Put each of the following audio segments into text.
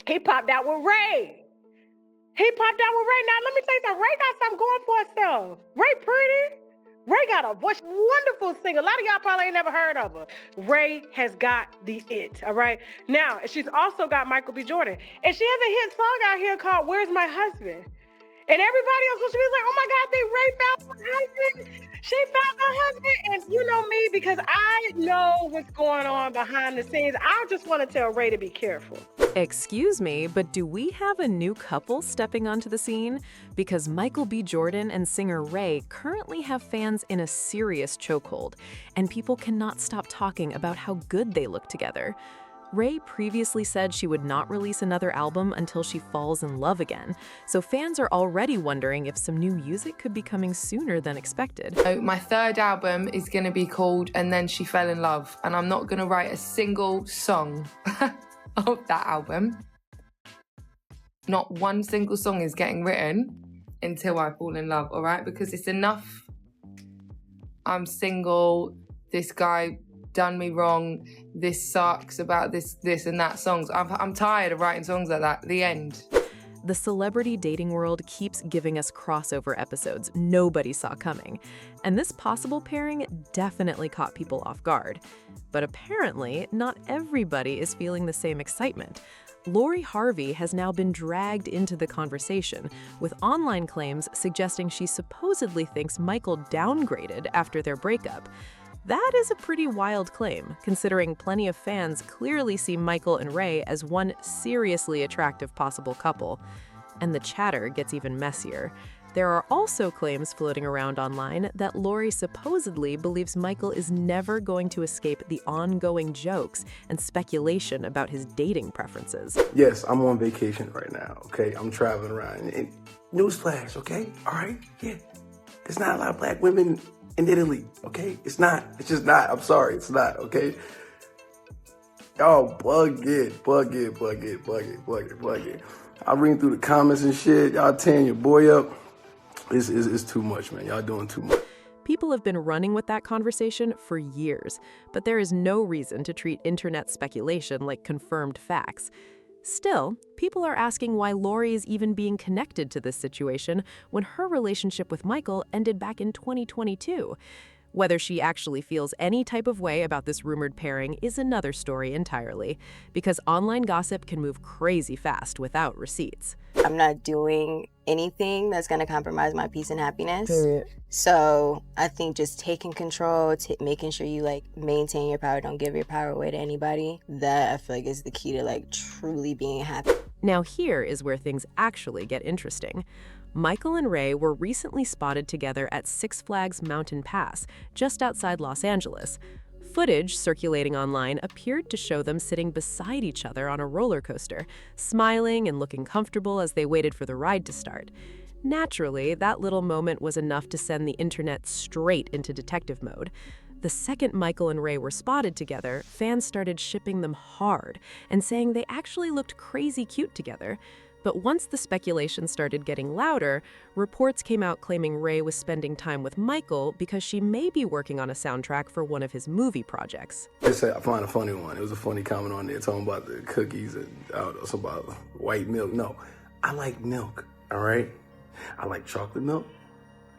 He popped out with Ray. Now, let me tell you something. Ray got something going for herself. Ray pretty. Ray got a voice, wonderful singer. A lot of y'all probably ain't never heard of her. Ray has got the it, all right? Now, she's also got Michael B. Jordan. And she has a hit song out here called Where's My Husband? And everybody else was like, oh my God, Ray found her husband. She found her husband. And you know me, because I know what's going on behind the scenes. I just want to tell Ray to be careful. Excuse me, but do we have a new couple stepping onto the scene? Because Michael B. Jordan and singer Ray currently have fans in a serious chokehold, and people cannot stop talking about how good they look together. Ray previously said she would not release another album until she falls in love again, so fans are already wondering if some new music could be coming sooner than expected. So my third album is going to be called And Then She Fell in Love, and I'm not going to write a single song of that album. Not one single song is getting written until I fall in love, all right? Because it's enough. I'm single, this guy done me wrong, this sucks about this and that songs. I'm tired of writing songs like that. The end. The celebrity dating world keeps giving us crossover episodes nobody saw coming, and this possible pairing definitely caught people off guard. But apparently, not everybody is feeling the same excitement. Lori Harvey has now been dragged into the conversation, with online claims suggesting she supposedly thinks Michael downgraded after their breakup. That is a pretty wild claim, considering plenty of fans clearly see Michael and Ray as one seriously attractive possible couple. And the chatter gets even messier. There are also claims floating around online that Lori supposedly believes Michael is never going to escape the ongoing jokes and speculation about his dating preferences. Yes, I'm on vacation right now, okay? I'm traveling around. And newsflash, okay? All right? Yeah. There's not a lot of black women in Italy, okay? It's not. It's just not. I'm sorry. It's not, okay? Y'all bug it. I read through the comments and shit. Y'all tearing your boy up. It's too much, man. Y'all doing too much. People have been running with that conversation for years, but there is no reason to treat internet speculation like confirmed facts. Still, people are asking why Lori is even being connected to this situation when her relationship with Michael ended back in 2022. Whether she actually feels any type of way about this rumored pairing is another story entirely, because online gossip can move crazy fast without receipts. I'm not doing anything that's going to compromise my peace and happiness. Period. So I think just taking control, making sure you maintain your power, don't give your power away to anybody. That I feel like is the key to truly being happy. Now here is where things actually get interesting. Michael and Ray were recently spotted together at Six Flags Mountain Pass, just outside Los Angeles. Footage circulating online appeared to show them sitting beside each other on a roller coaster, smiling and looking comfortable as they waited for the ride to start. Naturally, that little moment was enough to send the internet straight into detective mode. The second Michael and Ray were spotted together, fans started shipping them hard and saying they actually looked crazy cute together. But once the speculation started getting louder, reports came out claiming Ray was spending time with Michael because she may be working on a soundtrack for one of his movie projects. I find a funny one. It was a funny comment on there talking about the cookies and something about white milk. No, I like milk, all right? I like chocolate milk.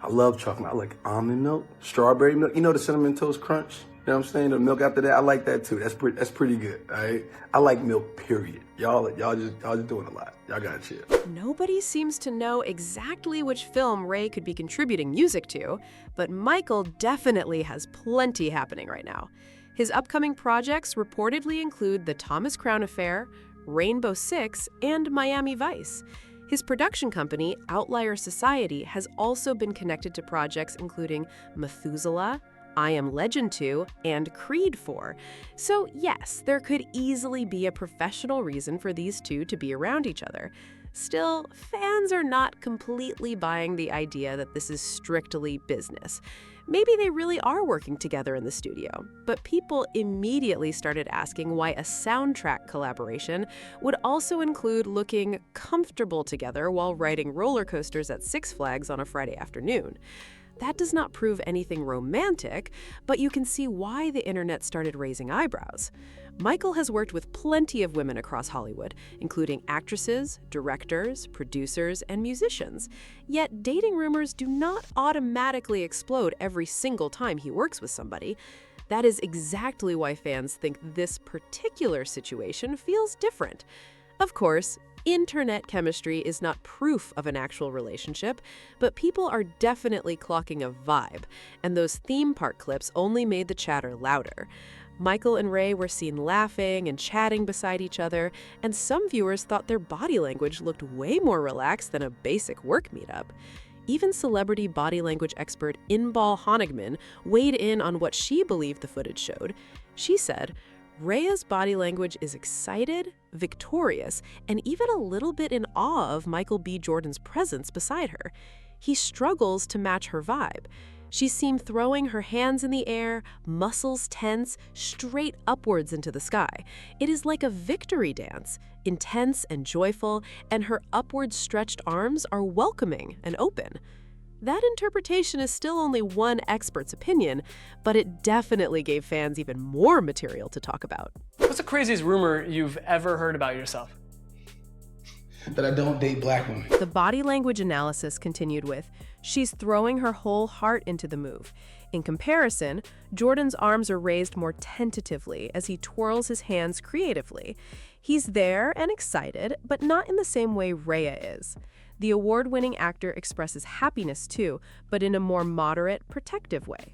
I love chocolate. I like almond milk, strawberry milk. You know the Cinnamon Toast Crunch? You know what I'm saying? The milk after that, I like that too. That's pretty good, all right? I like milk, period. Y'all just doing a lot. Y'all gotta chill. Nobody seems to know exactly which film Ray could be contributing music to, but Michael definitely has plenty happening right now. His upcoming projects reportedly include The Thomas Crown Affair, Rainbow Six, and Miami Vice. His production company, Outlier Society, has also been connected to projects including Methuselah, I Am Legend 2, and Creed 4. So yes, there could easily be a professional reason for these two to be around each other. Still, fans are not completely buying the idea that this is strictly business. Maybe they really are working together in the studio, but people immediately started asking why a soundtrack collaboration would also include looking comfortable together while riding roller coasters at Six Flags on a Friday afternoon. That does not prove anything romantic, but you can see why the internet started raising eyebrows. Michael has worked with plenty of women across Hollywood, including actresses, directors, producers, and musicians. Yet dating rumors do not automatically explode every single time he works with somebody. That is exactly why fans think this particular situation feels different. Of course, internet chemistry is not proof of an actual relationship, but people are definitely clocking a vibe, and those theme park clips only made the chatter louder. Michael and Ray were seen laughing and chatting beside each other, and some viewers thought their body language looked way more relaxed than a basic work meetup. Even celebrity body language expert Inbal Honigman weighed in on what she believed the footage showed. She said, Rhea's body language is excited, victorious, and even a little bit in awe of Michael B. Jordan's presence beside her. He struggles to match her vibe. She's seen throwing her hands in the air, muscles tense, straight upwards into the sky. It is like a victory dance, intense and joyful, and her upward stretched arms are welcoming and open. That interpretation is still only one expert's opinion, but it definitely gave fans even more material to talk about. What's the craziest rumor you've ever heard about yourself? That I don't date black women. The body language analysis continued with, she's throwing her whole heart into the move. In comparison, Jordan's arms are raised more tentatively as he twirls his hands creatively. He's there and excited, but not in the same way Rhea is. The award-winning actor expresses happiness too, but in a more moderate, protective way.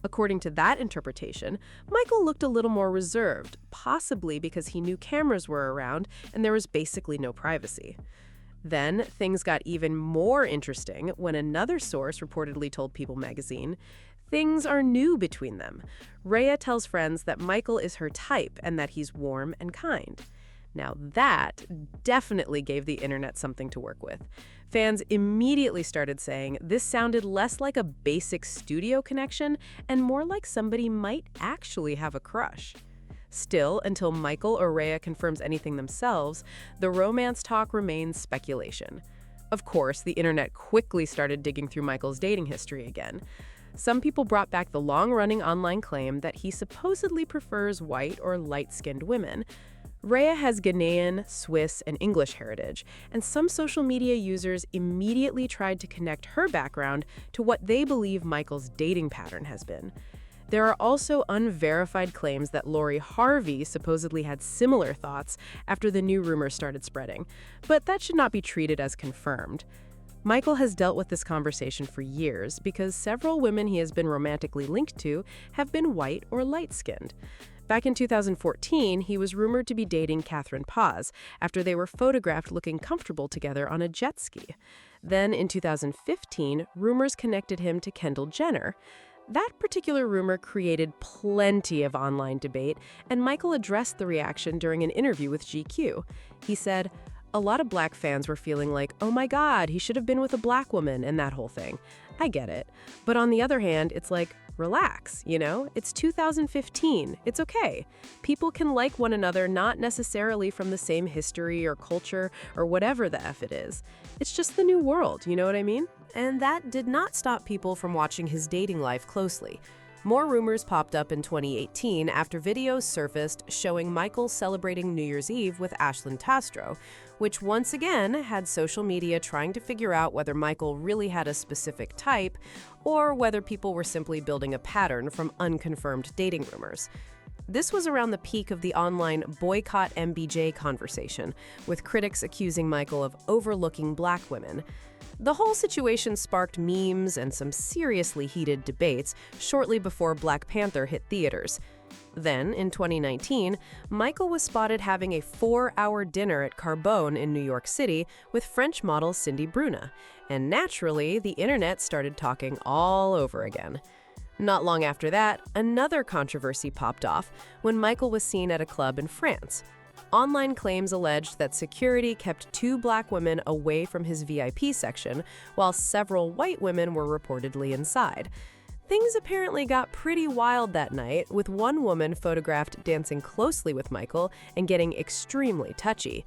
According to that interpretation, Michael looked a little more reserved, possibly because he knew cameras were around and there was basically no privacy. Then, things got even more interesting when another source reportedly told People magazine, things are new between them. Rhea tells friends that Michael is her type and that he's warm and kind. Now that definitely gave the internet something to work with. Fans immediately started saying this sounded less like a basic studio connection and more like somebody might actually have a crush. Still, until Michael or Rhea confirms anything themselves, the romance talk remains speculation. Of course, the internet quickly started digging through Michael's dating history again. Some people brought back the long-running online claim that he supposedly prefers white or light-skinned women. Rhea has Ghanaian, Swiss, and English heritage, and some social media users immediately tried to connect her background to what they believe Michael's dating pattern has been. There are also unverified claims that Lori Harvey supposedly had similar thoughts after the new rumors started spreading, but that should not be treated as confirmed. Michael has dealt with this conversation for years because several women he has been romantically linked to have been white or light-skinned. Back in 2014, he was rumored to be dating Catherine Paz after they were photographed looking comfortable together on a jet ski. Then in 2015, rumors connected him to Kendall Jenner. That particular rumor created plenty of online debate, and Michael addressed the reaction during an interview with GQ. He said, a lot of black fans were feeling like, oh my God, he should have been with a black woman and that whole thing. I get it. But on the other hand, it's like, relax, you know? It's 2015. It's okay. People can like one another not necessarily from the same history or culture or whatever the F it is. It's just the new world, you know what I mean? And that did not stop people from watching his dating life closely. More rumors popped up in 2018 after videos surfaced showing Michael celebrating New Year's Eve with Ashlyn Tastro, which once again had social media trying to figure out whether Michael really had a specific type or whether people were simply building a pattern from unconfirmed dating rumors. This was around the peak of the online boycott MBJ conversation, with critics accusing Michael of overlooking black women. The whole situation sparked memes and some seriously heated debates shortly before Black Panther hit theaters. Then, in 2019, Michael was spotted having a 4-hour dinner at Carbone in New York City with French model Cindy Bruna, and naturally, the internet started talking all over again. Not long after that, another controversy popped off when Michael was seen at a club in France. Online claims alleged that security kept 2 black women away from his VIP section, while several white women were reportedly inside. Things apparently got pretty wild that night, with one woman photographed dancing closely with Michael and getting extremely touchy.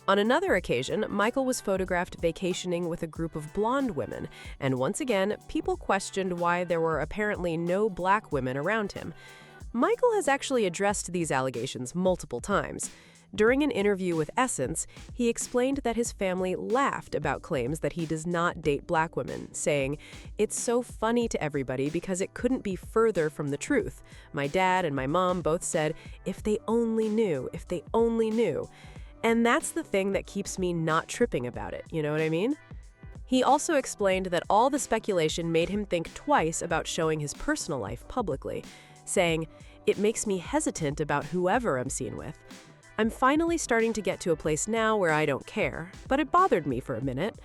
On another occasion, Michael was photographed vacationing with a group of blonde women, and once again, people questioned why there were apparently no black women around him. Michael has actually addressed these allegations multiple times. During an interview with Essence, he explained that his family laughed about claims that he does not date black women, saying, "It's so funny to everybody because it couldn't be further from the truth. My dad and my mom both said, if they only knew, if they only knew." And that's the thing that keeps me not tripping about it, you know what I mean? He also explained that all the speculation made him think twice about showing his personal life publicly, saying, "It makes me hesitant about whoever I'm seen with. I'm finally starting to get to a place now where I don't care, but it bothered me for a minute.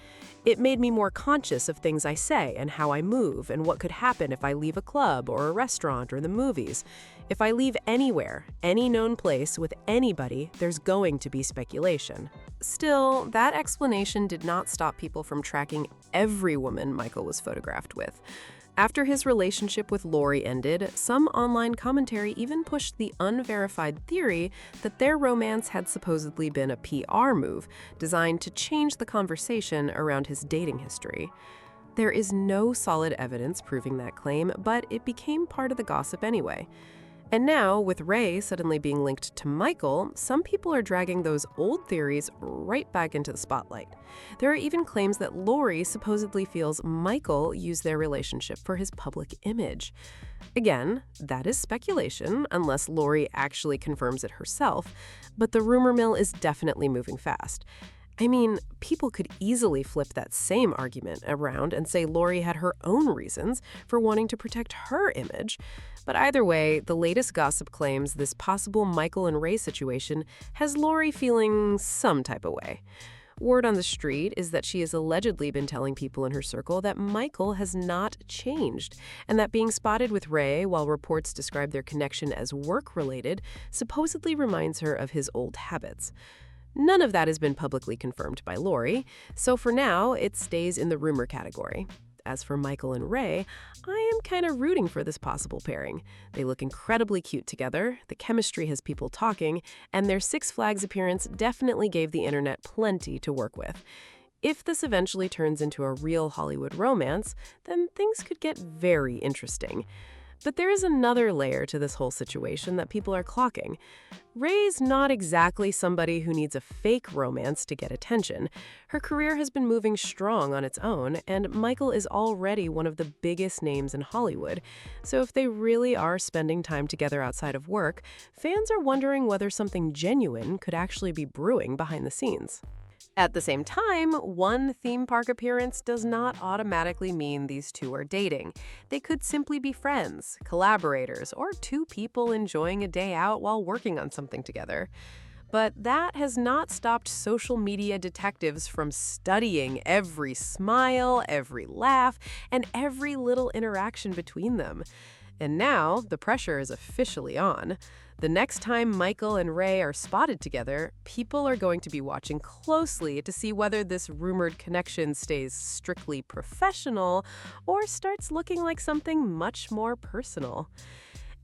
It made me more conscious of things I say and how I move and what could happen if I leave a club or a restaurant or the movies. If I leave anywhere, any known place with anybody, there's going to be speculation." Still, that explanation did not stop people from tracking every woman Michael was photographed with. After his relationship with Lori ended, some online commentary even pushed the unverified theory that their romance had supposedly been a PR move designed to change the conversation around his dating history. There is no solid evidence proving that claim, but it became part of the gossip anyway. And now, with Ray suddenly being linked to Michael, some people are dragging those old theories right back into the spotlight. There are even claims that Lori supposedly feels Michael used their relationship for his public image. Again, that is speculation, unless Lori actually confirms it herself, but the rumor mill is definitely moving fast. I mean, people could easily flip that same argument around and say Lori had her own reasons for wanting to protect her image. But either way, the latest gossip claims this possible Michael and Ray situation has Lori feeling some type of way. Word on the street is that she has allegedly been telling people in her circle that Michael has not changed, and that being spotted with Ray while reports describe their connection as work-related supposedly reminds her of his old habits. None of that has been publicly confirmed by Lori, so for now, it stays in the rumor category. As for Michael and Ray, I am kind of rooting for this possible pairing. They look incredibly cute together, the chemistry has people talking, and their Six Flags appearance definitely gave the internet plenty to work with. If this eventually turns into a real Hollywood romance, then things could get very interesting. But there is another layer to this whole situation that people are clocking. Ray's not exactly somebody who needs a fake romance to get attention. Her career has been moving strong on its own, and Michael is already one of the biggest names in Hollywood. So if they really are spending time together outside of work, fans are wondering whether something genuine could actually be brewing behind the scenes. At the same time, one theme park appearance does not automatically mean these two are dating. They could simply be friends, collaborators, or two people enjoying a day out while working on something together. But that has not stopped social media detectives from studying every smile, every laugh, and every little interaction between them. And now, the pressure is officially on. The next time Michael and Ray are spotted together, people are going to be watching closely to see whether this rumored connection stays strictly professional or starts looking like something much more personal.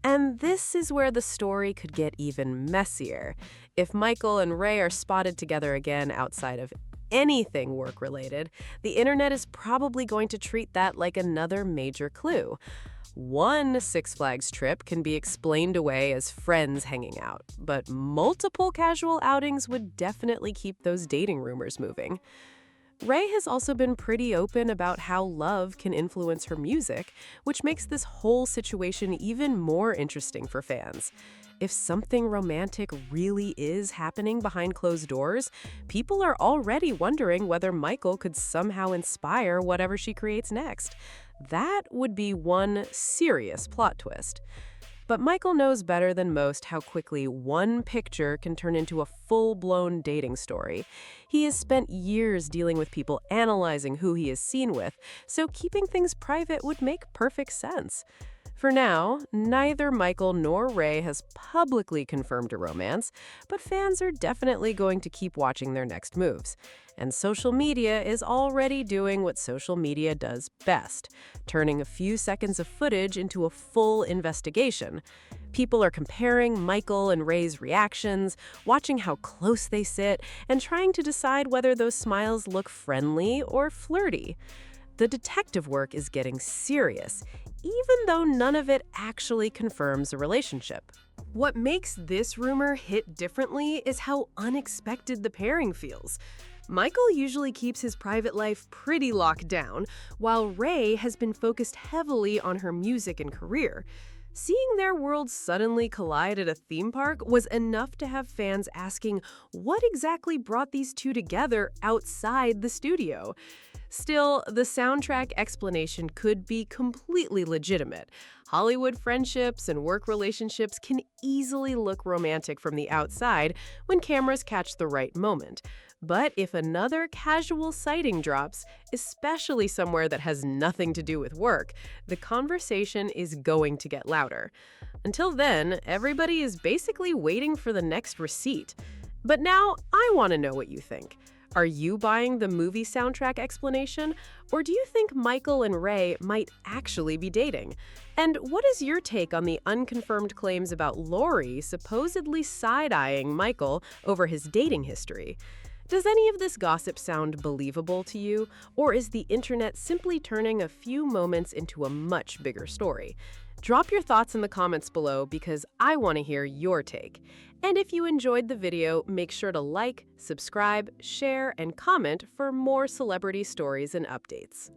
And this is where the story could get even messier. If Michael and Ray are spotted together again outside of anything work-related, the internet is probably going to treat that like another major clue. One Six Flags trip can be explained away as friends hanging out, but multiple casual outings would definitely keep those dating rumors moving. Ray has also been pretty open about how love can influence her music, which makes this whole situation even more interesting for fans. If something romantic really is happening behind closed doors, people are already wondering whether Michael could somehow inspire whatever she creates next. That would be one serious plot twist. But Michael knows better than most how quickly one picture can turn into a full-blown dating story. He has spent years dealing with people analyzing who he is seen with, so keeping things private would make perfect sense. For now, neither Michael nor Ray has publicly confirmed a romance, but fans are definitely going to keep watching their next moves. And social media is already doing what social media does best, turning a few seconds of footage into a full investigation. People are comparing Michael and Ray's reactions, watching how close they sit, and trying to decide whether those smiles look friendly or flirty. The detective work is getting serious, even though none of it actually confirms a relationship. What makes this rumor hit differently is how unexpected the pairing feels. Michael usually keeps his private life pretty locked down, while Ray has been focused heavily on her music and career. Seeing their worlds suddenly collide at a theme park was enough to have fans asking what exactly brought these two together outside the studio. Still, the soundtrack explanation could be completely legitimate. Hollywood friendships and work relationships can easily look romantic from the outside when cameras catch the right moment. But if another casual sighting drops, especially somewhere that has nothing to do with work, the conversation is going to get louder. Until then, everybody is basically waiting for the next receipt. But now, I want to know what you think. Are you buying the movie soundtrack explanation? Or do you think Michael and Ray might actually be dating? And what is your take on the unconfirmed claims about Lori supposedly side-eyeing Michael over his dating history? Does any of this gossip sound believable to you, or is the internet simply turning a few moments into a much bigger story? Drop your thoughts in the comments below because I want to hear your take. And if you enjoyed the video, make sure to like, subscribe, share, and comment for more celebrity stories and updates.